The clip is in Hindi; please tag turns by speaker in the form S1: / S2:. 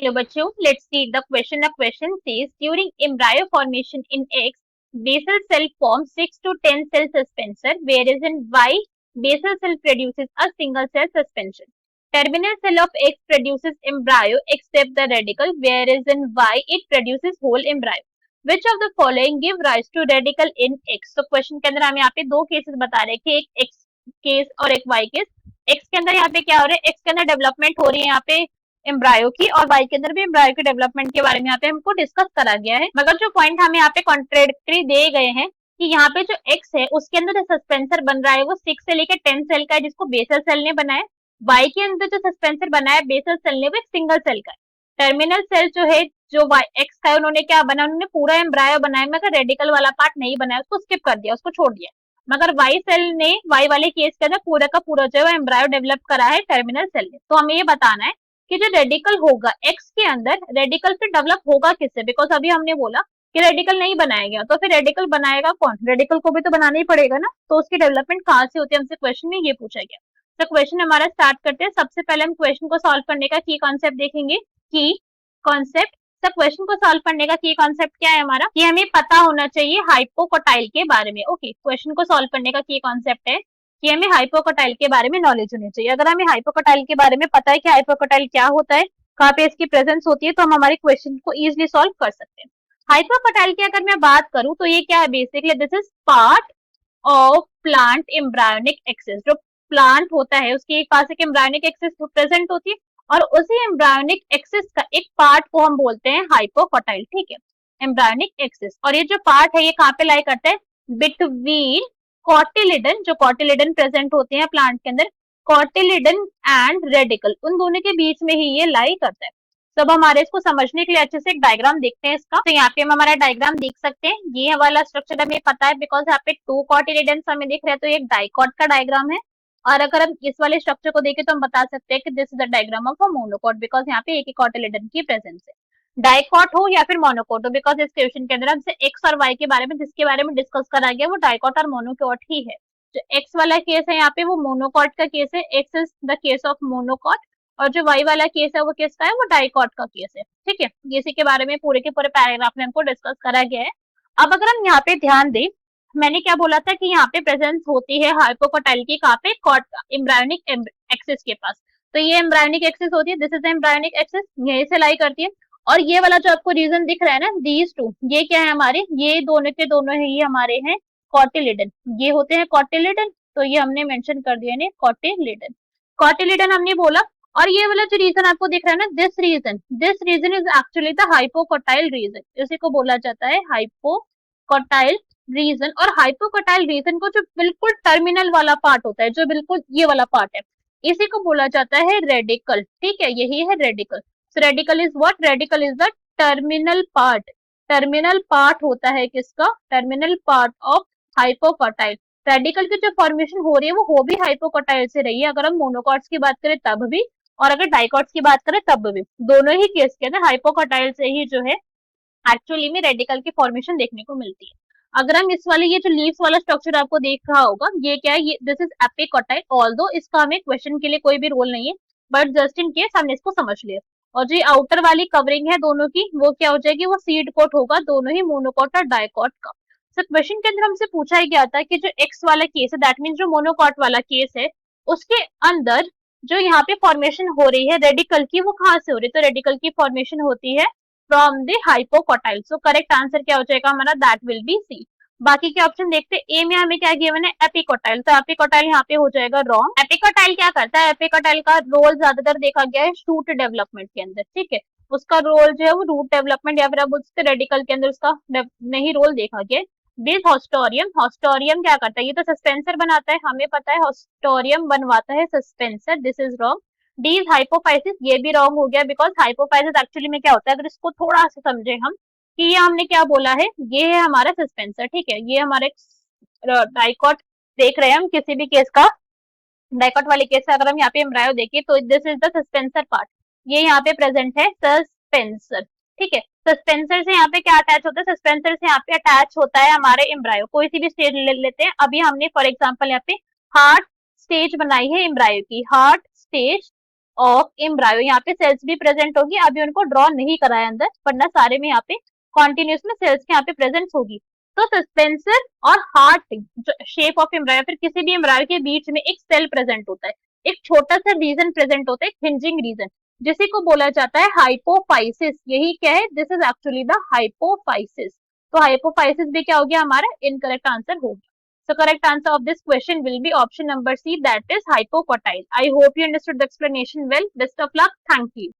S1: Hello बच्चों, let's see the question. The question says during embryo formation in X, basal cell forms 6 to 10 cell suspension, whereas in Y, basal cell produces a single cell suspension. Terminal cell of X produces embryo except the radicle, whereas in Y it produces whole embryo. Which of the following give rise to radicle in X? तो क्वेश्चन के अंदर हम यहाँ पे दो केसेस बता रहे हैं कि एक X केस और एक Y केस. X के अंदर यहाँ पे क्या हो रहा है? X के अंदर डेवलपमेंट हो रही है यहाँ पे एम्ब्रायो की, और वाई के अंदर भी एम्ब्रायो के डेवलपमेंट के बारे में यहाँ पे हमको डिस्कस करा गया है. मगर जो पॉइंट हमें यहाँ पे कॉन्ट्रेडिक्टरी दे गए हैं कि यहाँ पे जो एक्स है उसके अंदर जो सस्पेंसर बन रहा है वो 6 से लेकर 10 सेल का है, जिसको बेसल सेल ने बनाया. वाई के अंदर जो सस्पेंसर बनाया बेसल सेल ने वो एक सिंगल सेल का है. टर्मिनल सेल जो है जो वाई एक्स का है उन्होंने क्या बनाया, उन्होंने पूरा एम्ब्रायो बनाया मगर रेडिकल वाला पार्ट नहीं बनाया, उसको स्किप कर दिया, उसको छोड़ दिया. मगर वाई सेल ने वाई वाले केस के अंदर पूरा का पूरा जो है एम्ब्रायो डेवलप करा है टर्मिनल सेल ने. तो हमें ये बताना है कि जो रेडिकल होगा एक्स के अंदर, रेडिकल फिर डेवलप होगा किससे? बिकॉज अभी हमने बोला कि रेडिकल नहीं बनाया गया, तो फिर रेडिकल बनाएगा कौन? रेडिकल को भी तो बनाना ही पड़ेगा ना. तो उसकी डेवलपमेंट कहाँ से होती है, हमसे क्वेश्चन में ये पूछा गया. तो क्वेश्चन हमारा स्टार्ट करते हैं. सबसे पहले हम क्वेश्चन को सॉल्व करने का की कॉन्सेप्ट देखेंगे. की कॉन्सेप्ट, तो क्वेश्चन को सॉल्व करने का की कॉन्सेप्ट क्या है हमारा? कि हमें पता होना चाहिए हाइपोकोटाइल के बारे में. ओके, क्वेश्चन को सॉल्व करने का की कॉन्सेप्ट है कि हमें हाइपोकोटाइल के बारे में नॉलेज होनी चाहिए. अगर हमें हाइपोकोटाइल के बारे में पता है कि हाइपोकोटाइल क्या होता है, कहाँ पे इसकी प्रेजेंस होती है, तो हम हमारे क्वेश्चन को इजिली सॉल्व कर सकते हैं. हाइपोकोटाइल की अगर मैं बात करूं तो ये क्या है? Basically this is part of plant embryonic axis. जो प्लांट होता है उसके पास एक एम्ब्रायोनिक एक्सिस प्रेजेंट होती है, और उसी एम्ब्रायोनिक एक्सिस का एक पार्ट को हम बोलते हैं हाइपोकोटाइल. ठीक है, एम्ब्रायोनिक एक्सिस. और ये जो पार्ट है ये कहाँ पे लाई करता है? बिटवीन कॉटिलिडन, जो कॉटिलिडन प्रेजेंट होते हैं प्लांट के अंदर, कॉटिलिडन एंड रेडिकल, उन दोनों के बीच में ही ये लाई करता है. सब हमारे इसको समझने के लिए अच्छे से एक डायग्राम देखते हैं इसका. तो यहाँ पे हम हमारा डायग्राम देख सकते हैं. ये वाला स्ट्रक्चर हमें पता है बिकॉज यहाँ पे 2 कॉटिलिडन हमें दिख रहे हैं, तो ये एक डाइकॉट का डायग्राम है. और अगर हम इस वाले स्ट्रक्चर को देखें तो हम बता सकते हैं कि this is the diagram of a monocot, because यहाँ पे एक ही कॉटिलिडन की प्रेजेंस है. डाइकॉट हो या फिर मोनोकॉट हो, बिकॉज इस क्वेश्चन के अंदर हमसे एक्स और वाई के बारे में जिसके बारे में डिस्कस करा गया वो डाइकॉट और मोनोकॉट ही है. जो एक्स वाला केस है यहाँ पे वो मोनोकॉट का केस है. X is the case of monocot, और जो वाई वाला केस है वो किसका है? वो डाइकॉट का केस है. ठीक है, इसी के बारे में पूरे के पूरे पैराग्राफ में हमको डिस्कस करा गया है. अब अगर हम यहाँ पे ध्यान दें, मैंने क्या बोला था कि यहाँ पे प्रेजेंस होती है हाइपोकोटाइल की, कहाँ पे? एम्ब्रायोनिक एक्सिस के पास. तो ये एम्ब्रायोनिक एक्सिस होती है, दिस इज एम्ब्रायोनिक एक्सिस, यहीं से लाई करती है. और ये वाला जो आपको रीजन दिख रहा है ना, दीज टू, ये क्या है हमारे? ये दोनों के दोनों है, ये हमारे हैं कॉटिलिडन. ये होते हैं कॉटिलिडन, तो ये हमने मेंशन कर दिया ने कॉटिलिडन. कॉटिलिडन हमने बोला. और ये वाला जो रीजन आपको दिख रहा है ना, this region is actually the hypocotyl region. इसी को बोला जाता है हाइपोकोटाइल रीजन. और हाइपोकोटाइल रीजन को जो बिल्कुल टर्मिनल वाला पार्ट होता है, जो बिल्कुल ये वाला पार्ट है, इसी को बोला जाता है रेडिकल. ठीक है, यही है radical. Radical is what? Radical is the terminal part. Terminal part होता है किसका? Terminal part of hypocotyl. Radical की जो फॉर्मेशन हो रही है वो हो भी हाइपोकोटाइल से रही है, अगर हम मोनोकॉट्स की बात करें तब भी, और अगर डाइकॉट्स की बात करें तब भी. दोनों ही केस के अंदर हाइपोकोटाइल से ही जो है एक्चुअली में रेडिकल की फॉर्मेशन देखने को मिलती है. अगर हम इस वाले ये जो लीव्स वाला स्ट्रक्चर आपको देख रहा होगा, ये क्या है? ये दिस इज एपिकोटाइल. ऑल्दो इसका हमें क्वेश्चन के लिए कोई भी रोल नहीं है, बट जस्ट इन केस हमने इसको समझ लिया. और जो आउटर वाली कवरिंग है दोनों की, वो क्या हो जाएगी? वो सीड कोट होगा, दोनों ही मोनोकॉट और डाइकॉट का. सर क्वेश्चन के अंदर हमसे पूछा ही गया था कि जो एक्स वाला केस है, दैट मीन जो मोनोकॉट वाला केस है, उसके अंदर जो यहाँ पे फॉर्मेशन हो रही है रेडिकल की, वो कहाँ से हो रही है? तो रेडिकल की फॉर्मेशन होती है from the hypocotyl. So correct answer क्या हो जाएगा हमारा? That will be C. बाकी के ऑप्शन देखते हैं. ए में हमें क्या गिवन है? एपिकोटाइल. तो एपिकोटाइल यहाँ पे हो जाएगा रॉन्ग. एपिकोटाइल क्या करता है? एपिकोटाइल का रोल ज्यादातर देखा गया है शूट डेवलपमेंट के अंदर. ठीक है, उसका रोल जो है वो रूट डेवलपमेंट या फिर आप बोल सकते रेडिकल के अंदर उसका नहीं रोल देखा गया. दिस हॉस्टोरियम, हॉस्टोरियम क्या करता है? ये तो सस्पेंसर बनाता है, हमें पता है हॉस्टोरियम बनवाता है suspensor. This is wrong. D is hypophysis, ये भी रॉन्ग हो गया, बिकॉज हाइपोफाइसिस एक्चुअली में क्या होता है, अगर इसको थोड़ा सा समझे हम कि ये हमने क्या बोला है, ये है हमारा सस्पेंसर. ठीक है, ये हमारे डाइकॉट देख रहे हैं हम किसी भी केस का, डाइकॉट वाले केस का अगर हम यहाँ पे एम्ब्रायो देखें तो this is the suspensor part. ये यहाँ पे प्रेजेंट है सस्पेंसर. ठीक है, सस्पेंसर से यहाँ पे क्या अटैच होता है? सस्पेंसर से यहाँ पे अटैच होता है हमारे एम्ब्रायो. कोई सी भी स्टेज ले लेते हैं. अभी हमने फॉर एग्जाम्पल यहाँ पे हार्ट स्टेज बनाई है एम्ब्रायो की, हार्ट स्टेज ऑफ एम्ब्रायो, यहाँ पे सेल्स भी प्रेजेंट होगी, अभी उनको ड्रॉ नहीं करा है अंदर, वरना सारे में यहाँ पे कॉन्टिन्यूस में सेल्स के यहाँ पे प्रेजेंट होगी। तो सस्पेंसर और हार्ट शेप ऑफ एम्ब्रायो, फिर किसी भी एम्ब्रायो के बीच में एक सेल प्रेजेंट होता है, एक छोटा सा रीजन प्रेजेंट होता है, एक हिंजिंग रीजन, जिसे को बोला जाता है हाइपोफाइसिस। यही क्या है, this is actually the hypophysis. तो हाइपोफाइसिस भी क्या हो गया हमारा, इनकरेक्ट आंसर हो गया। So correct answer of this question will be option number C, that is hypocotyle. I hope you understood the explanation well. Best of luck. Thank you.